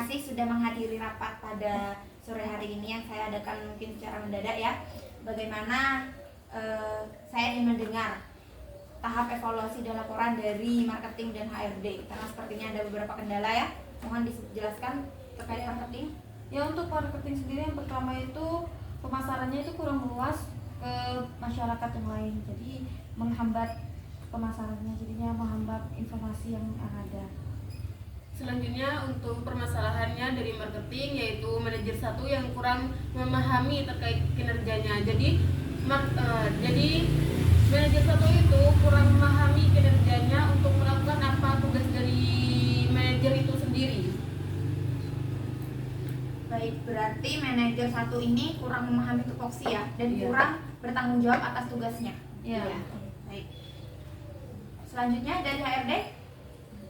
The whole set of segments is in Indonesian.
kasih sudah menghadiri rapat pada sore hari ini yang saya adakan mungkin secara mendadak ya. Bagaimana saya ingin mendengar tahap evaluasi dan laporan dari marketing dan HRD, karena sepertinya ada beberapa kendala ya. Mohon dijelaskan terkait marketing. Ya, untuk marketing sendiri yang pertama itu pemasarannya itu kurang luas ke masyarakat yang lain, jadi menghambat pemasarannya, jadinya menghambat informasi yang ada. Selanjutnya untuk permasalahannya dari marketing, yaitu manajer satu yang kurang memahami terkait kinerjanya. Jadi manajer satu itu kurang memahami kinerjanya untuk melakukan apa tugas dari manajer itu sendiri. Baik, berarti manajer satu ini kurang memahami tupoksi ya, dan Iya. kurang bertanggung jawab atas tugasnya. Iya. Baik. Selanjutnya dari HRD.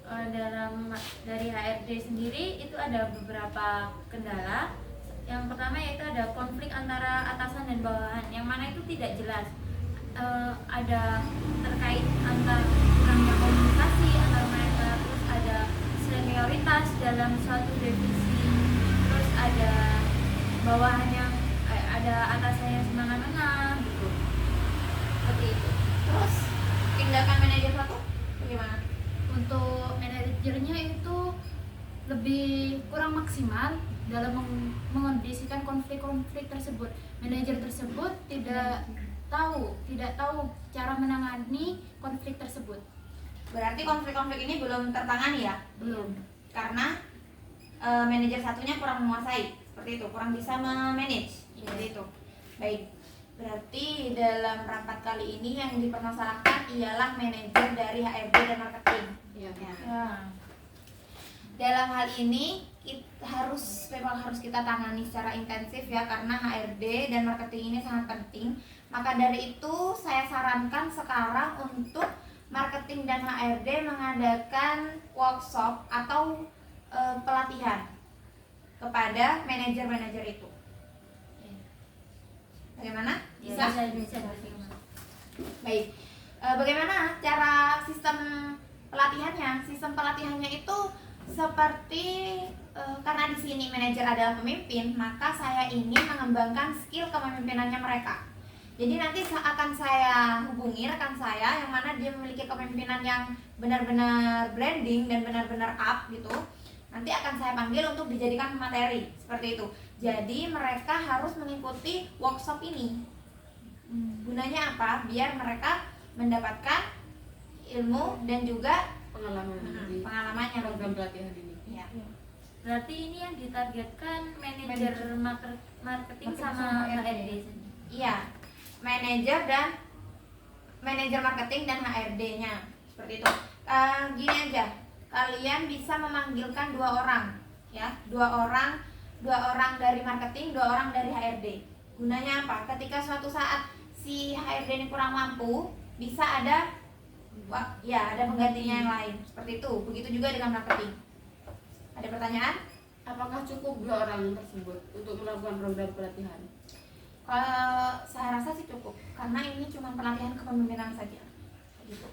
Dari HRD sendiri itu ada beberapa kendala. Yang pertama yaitu ada konflik antara atasan dan bawahan, yang mana itu tidak jelas. Ada terkait antara kurangnya komunikasi antar mereka, terus ada senioritas dalam suatu divisi, terus ada bawahannya, ada atasannya semena-mena gitu, seperti itu. Terus tindakan manajer satu bagaimana? Untuk manajernya itu lebih kurang maksimal dalam mengondisikan konflik-konflik tersebut. Manajer tersebut tidak tahu cara menangani konflik tersebut. Berarti konflik-konflik ini belum tertangani ya? Belum. Karena manajer satunya kurang menguasai, seperti itu, kurang bisa memanage, seperti itu. Baik, berarti dalam rapat kali ini yang dipermasalahkan ialah manajer dari HRD dan marketing. Ya. Ya. Dalam hal ini memang harus kita tangani secara intensif ya, karena HRD dan marketing ini sangat penting. Maka dari itu saya sarankan sekarang untuk marketing dan HRD mengadakan workshop atau pelatihan kepada manajer-manajer itu. Bagaimana? Bisa? Bisa. Baik. Bagaimana cara sistem pelatihannya? Sistem pelatihannya itu seperti karena di sini manajer adalah pemimpin, maka saya ingin mengembangkan skill kepemimpinannya mereka. Jadi nanti akan saya hubungi rekan saya yang mana dia memiliki kepemimpinan yang benar-benar branding dan benar-benar up gitu. Nanti akan saya panggil untuk dijadikan materi seperti itu. Jadi mereka harus mengikuti workshop ini. Gunanya apa? Biar mereka mendapatkan ilmu dan juga pengalamannya program pelatihan ini. Ya. Berarti ini yang ditargetkan manajer marketing sama HRD. Iya, manajer marketing dan HRD-nya seperti itu. Gini aja, kalian bisa memanggilkan 2 orang, ya, 2 orang dari marketing, 2 orang dari HRD. Gunanya apa? Ketika suatu saat si HRD ini kurang mampu, bisa ada penggantinya yang lain. Seperti itu. Begitu juga dengan marketing. Ada pertanyaan? Apakah cukup 2 orang tersebut untuk melakukan program pelatihan? Kalau saya rasa sih cukup, karena ini cuma pelatihan kepemimpinan saja. Gitu.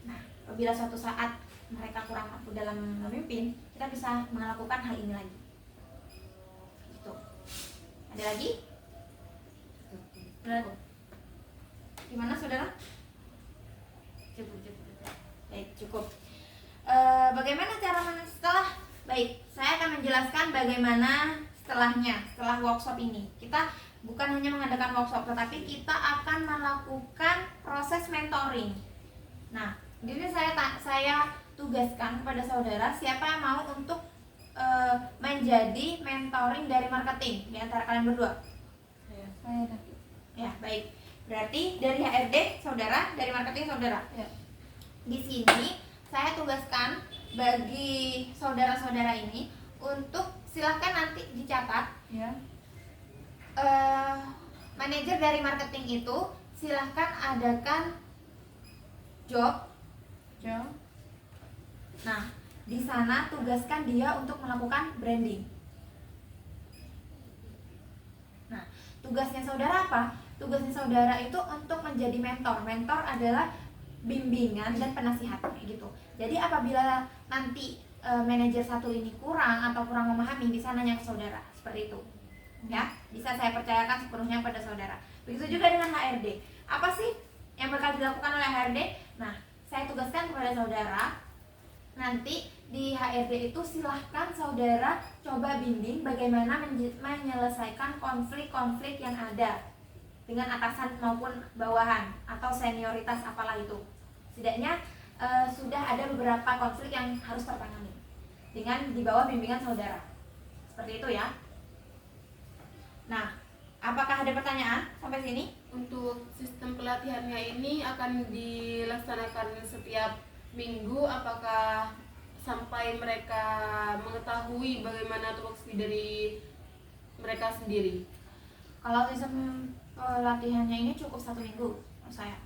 Nah, apabila suatu saat mereka kurang mampu dalam memimpin, kita bisa melakukan hal ini lagi. Gitu. Ada lagi? Gimana saudara? Cukup. Baik, cukup. Bagaimana cara setelah? Baik, saya akan menjelaskan bagaimana setelahnya, setelah workshop ini. Kita bukan hanya mengadakan workshop, tetapi kita akan melakukan proses mentoring. Nah, di sini saya tugaskan kepada saudara siapa yang mau untuk menjadi mentoring dari marketing di antara kalian berdua. Saya dah. Ya, baik. Berarti dari HRD saudara, dari marketing saudara. Ya. Di sini saya tugaskan bagi saudara-saudara ini untuk silahkan nanti dicatat. Ya. Manajer dari marketing itu silahkan adakan job. Nah, di sana tugaskan dia untuk melakukan branding. Nah, tugasnya saudara apa? Tugasnya saudara itu untuk menjadi mentor. Mentor adalah bimbingan dan penasihat kayak gitu. Jadi apabila nanti manajer satu ini kurang atau kurang memahami, bisa nanya ke saudara seperti itu ya, bisa saya percayakan sepenuhnya pada saudara. Begitu juga dengan HRD, apa sih yang bakal dilakukan oleh HRD? Nah, saya tugaskan kepada saudara, nanti di HRD itu silahkan saudara coba bimbing bagaimana menyelesaikan konflik-konflik yang ada dengan atasan maupun bawahan atau senioritas apalah itu. Setidaknya sudah ada beberapa konflik yang harus tertangani dengan di bawah bimbingan saudara. Seperti itu ya. Nah, apakah ada pertanyaan sampai sini? Untuk sistem pelatihannya ini akan dilaksanakan setiap minggu, apakah sampai mereka mengetahui bagaimana tupoksi dari mereka sendiri? Kalau sistem pelatihannya ini cukup 1 minggu menurut saya.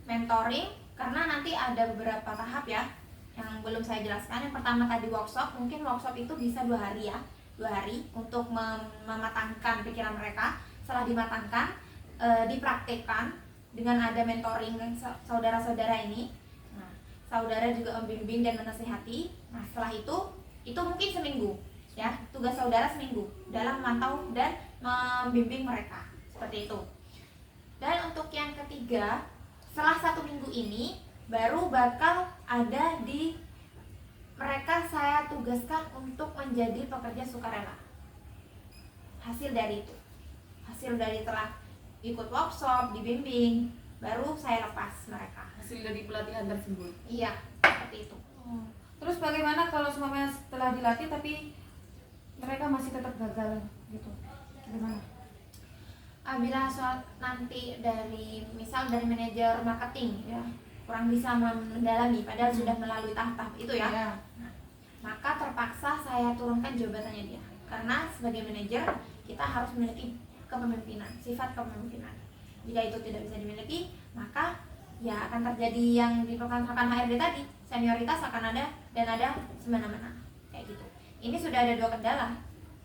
Mentoring, karena nanti ada beberapa tahap ya yang belum saya jelaskan. Yang pertama tadi workshop, mungkin workshop itu bisa 2 hari ya, 2 hari untuk mematangkan pikiran mereka. Setelah dimatangkan, dipraktekkan dengan ada mentoring saudara-saudara ini. Nah, saudara juga membimbing dan menasihati. Nah, setelah itu mungkin seminggu ya, tugas saudara seminggu dalam memantau dan membimbing mereka seperti itu. Dan untuk yang ketiga, setelah 1 minggu ini baru bakal ada di mereka saya tugaskan untuk menjadi pekerja sukarela. Hasil dari itu, hasil dari telah ikut workshop, dibimbing, baru saya lepas mereka. Hasil dari pelatihan tersebut. Iya, seperti itu. Terus bagaimana kalau semuanya setelah dilatih tapi mereka masih tetap gagal gitu? Gimana? Bila nanti dari misal dari manajer marketing ya kurang bisa mendalami padahal sudah melalui tahap-tahap itu ya. Nah, maka terpaksa saya turunkan jabatannya dia, karena sebagai manajer kita harus memiliki kepemimpinan, sifat kepemimpinan. Jika itu tidak bisa dimiliki, maka ya akan terjadi yang diperkenalkan HRD tadi, senioritas akan ada dan ada semena-mena kayak gitu. Ini sudah ada 2 kendala.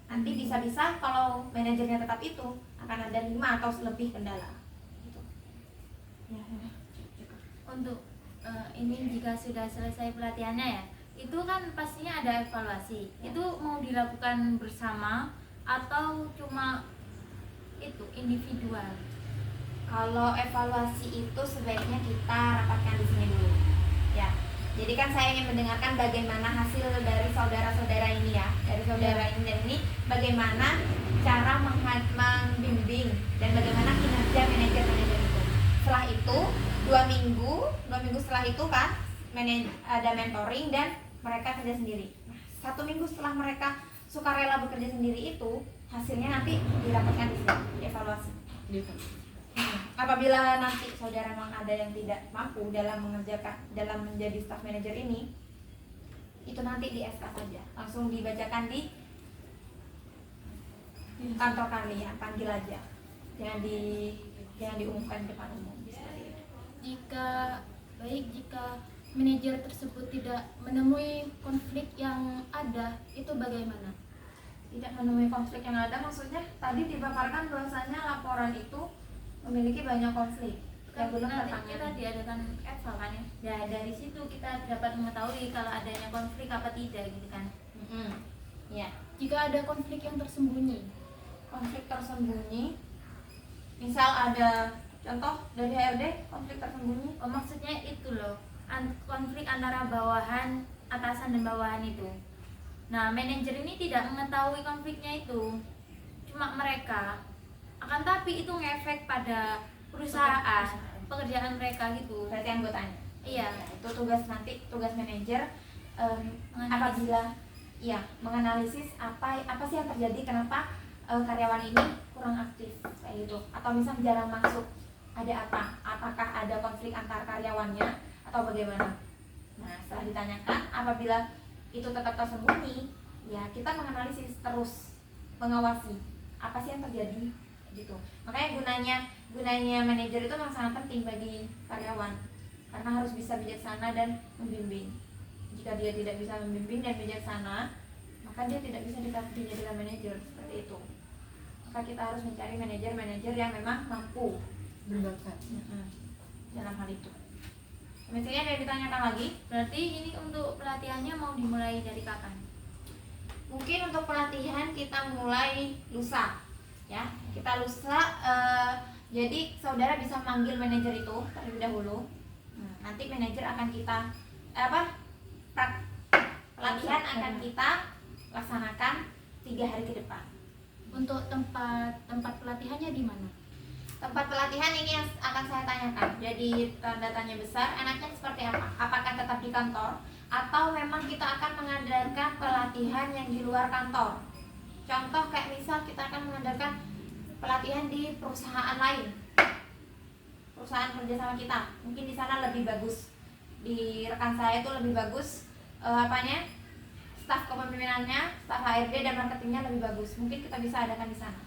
Nanti bisa-bisa kalau manajernya tetap itu akan ada 5 atau lebih kendala gitu. Ya. Untuk ini jika sudah selesai pelatihannya ya, itu kan pastinya ada evaluasi. Itu mau dilakukan bersama atau cuma itu individual? Kalau evaluasi itu sebaiknya kita rapatkan di sini dulu ya. Jadi kan saya ingin mendengarkan bagaimana hasil dari saudara-saudara ini ya, dari saudara ini dan ini bagaimana cara membimbing dan bagaimana kinerja manajer-manajer itu. Setelah itu 2 minggu setelah itu kan ada mentoring dan mereka kerja sendiri. Nah, 1 minggu setelah mereka sukarela bekerja sendiri itu hasilnya nanti didapatkan di sini, dievaluasi. Apabila nanti saudara memang ada yang tidak mampu dalam menjadi staff manager ini, itu nanti di SK saja, langsung dibacakan di kantor kalian, panggil aja, jangan diumumkan di depan umum. Jika manajer tersebut tidak menemui konflik yang ada, itu bagaimana? Tidak menemui konflik yang ada maksudnya tadi dipaparkan bahwasanya laporan itu memiliki banyak konflik yang belum Nanti tertangani. kita diadakan eval kan ya. Ya dari situ kita dapat mengetahui kalau adanya konflik apa tidak gitu kan. Ya, Jika ada konflik yang tersembunyi, konflik tersembunyi, misal ada contoh dari HRD konflik tersembunyi. Oh, maksudnya itu loh, konflik antara bawahan, atasan dan bawahan itu. Nah, manajer ini tidak mengetahui konfliknya itu, cuma mereka. Akan tapi itu ngefek pada perusahaan, pekerjaan mereka gitu. Berarti anggotanya. Iya. Ya, itu tugas manajer Menganalisis. apabila ya menganalisis apa sih yang terjadi, kenapa karyawan ini kurang aktif kayak gitu, atau misal jarang masuk, ada apakah ada konflik antar karyawannya atau bagaimana. Nah, setelah ditanyakan apabila itu tetap tersembunyi, ya kita menganalisis terus, mengawasi apa sih yang terjadi gitu. Makanya gunanya manajer itu memang sangat penting bagi karyawan, karena harus bisa bijaksana dan membimbing. Jika dia tidak bisa membimbing dan bijaksana, maka dia tidak bisa dijadikan manajer seperti itu. Maka kita harus mencari manajer yang memang mampu Berbakat. dalam hal itu. Misalnya ada yang ditanyakan lagi? Berarti ini untuk pelatihannya mau dimulai dari kapan? Mungkin untuk pelatihan kita mulai lusa, ya. Kita lusa, jadi saudara bisa manggil manajer itu terlebih dahulu. Nah, nanti manajer akan kita pelatihan akan kita laksanakan 3 hari ke depan. Untuk tempat pelatihannya di mana? Tempat pelatihan ini yang akan saya tanyakan. Jadi tanda tanya besar, enaknya seperti apa? Apakah tetap di kantor atau memang kita akan mengadakan pelatihan yang di luar kantor? Contoh kayak misal kita akan mengadakan pelatihan di perusahaan lain, perusahaan kerjasama kita. Mungkin di sana lebih bagus. Di rekan saya itu lebih bagus staf kepemimpinannya, staf HRD dan marketingnya lebih bagus. Mungkin kita bisa adakan di sana.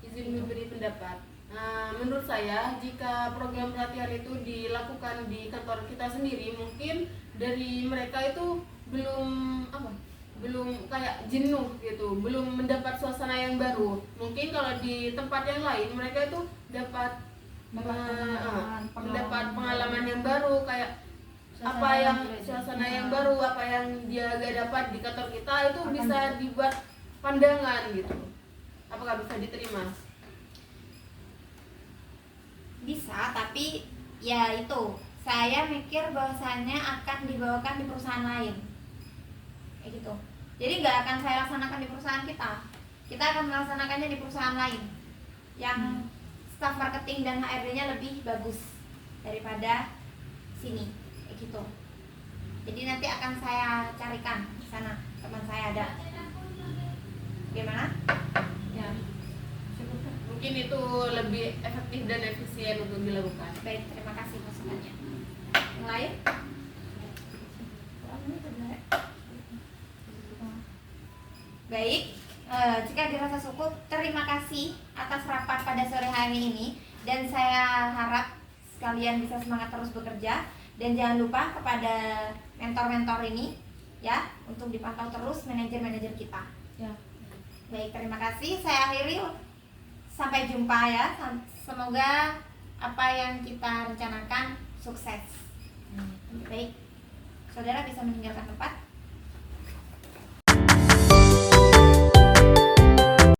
Izin memberi pendapat. Nah, menurut saya jika program pelatihan itu dilakukan di kantor kita sendiri, mungkin dari mereka itu belum kayak jenuh gitu, belum mendapat suasana yang baru. Mungkin kalau di tempat yang lain mereka itu dapat mendapat pengalaman yang baru, kayak suasana yang baru, apa yang dia gak dapat di kantor kita itu bisa dibuat pandangan gitu. Apakah bisa diterima? Bisa, tapi ya itu saya mikir bahwasannya akan dibawakan di perusahaan lain kayak gitu. Jadi nggak akan saya laksanakan di perusahaan kita akan melaksanakannya di perusahaan lain yang staf marketing dan HRD-nya lebih bagus daripada sini kayak gitu. Jadi nanti akan saya carikan di sana, teman saya ada. Gimana? Ya. Mungkin itu lebih efektif dan efisien untuk dilakukan. Baik, terima kasih masukannya. Yang lain? Baik, jika dirasa cukup, terima kasih atas rapat pada sore hari ini. Dan saya harap sekalian bisa semangat terus bekerja. Dan jangan lupa kepada mentor-mentor ini ya, untuk dipantau terus manajer-manajer kita. Ya. Baik, terima kasih. Saya akhiri. Sampai jumpa ya. Semoga apa yang kita rencanakan sukses. Baik, saudara bisa meninggalkan tempat.